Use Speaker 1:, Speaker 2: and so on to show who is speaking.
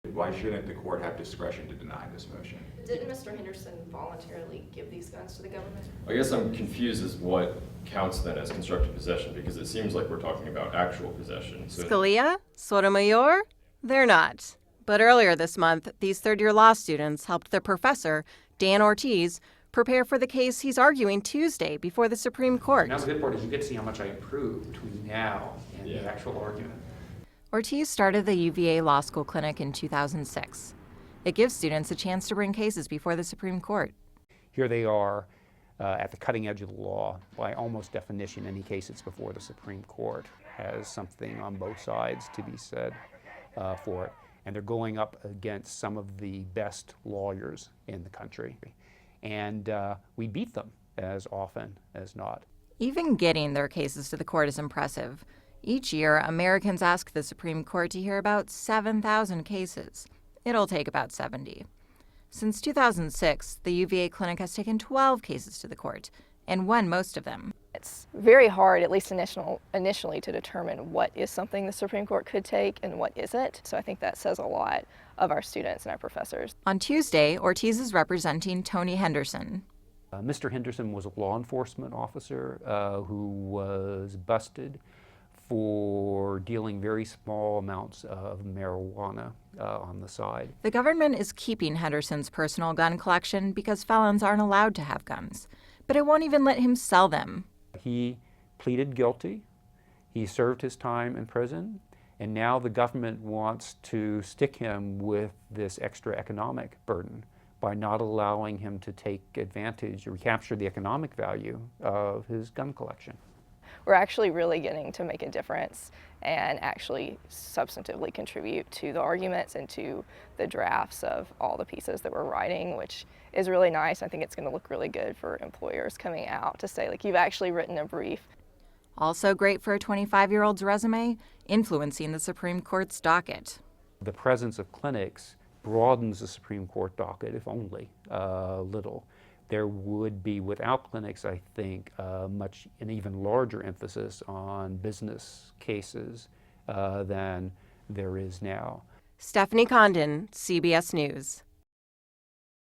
Speaker 1: Why shouldn't the court have discretion to deny this motion?
Speaker 2: Didn't Mr. Henderson voluntarily give these guns to the government?
Speaker 3: I guess I'm confused as what counts then as constructive possession, because it seems like we're talking about actual possession. So
Speaker 4: Scalia? Sotomayor? They're not. But earlier this month, these third-year law students helped their professor, Dan Ortiz, prepare for the case he's arguing Tuesday before the Supreme Court.
Speaker 5: Now the good part is you get to see how much I improved between now and the actual argument.
Speaker 4: Ortiz started the UVA Law School Clinic in 2006. It gives students a chance to bring cases before the Supreme Court.
Speaker 6: Here they are at the cutting edge of the law. By almost definition, any case that's before the Supreme Court has something on both sides to be said for it. And they're going up against some of the best lawyers in the country. And we beat them as often as not. Even
Speaker 4: getting their cases to the court is impressive. Each year, Americans ask the Supreme Court to hear about 7,000 cases. It'll take about 70. Since 2006, the UVA clinic has taken 12 cases to the court and won most of them.
Speaker 2: It's very hard, at least initially, to determine what is something the Supreme Court could take and what isn't. So I think that says a lot of our students and our professors.
Speaker 4: On Tuesday, Ortiz is representing Tony Henderson.
Speaker 6: Mr. Henderson was a law enforcement officer who was busted for dealing very small amounts of marijuana on the side.
Speaker 4: The government is keeping Henderson's personal gun collection because felons aren't allowed to have guns, but it won't even let him sell them.
Speaker 6: He pleaded guilty. He served his time in prison, and now the government wants to stick him with this extra economic burden by not allowing him to take advantage or recapture the economic value of his gun collection.
Speaker 2: We're actually really getting to make a difference and actually substantively contribute to the arguments and to the drafts of all the pieces that we're writing, which is really nice. I think it's going to look really good for employers coming out to say, like, you've actually written a brief.
Speaker 4: Also great for a 25-year-old's resume, influencing the Supreme Court's docket.
Speaker 6: The presence of clinics broadens the Supreme Court docket, if only a little. There would be, without clinics, I think, an even larger emphasis on business cases than there is now.
Speaker 4: Stephanie Condon, CBS News.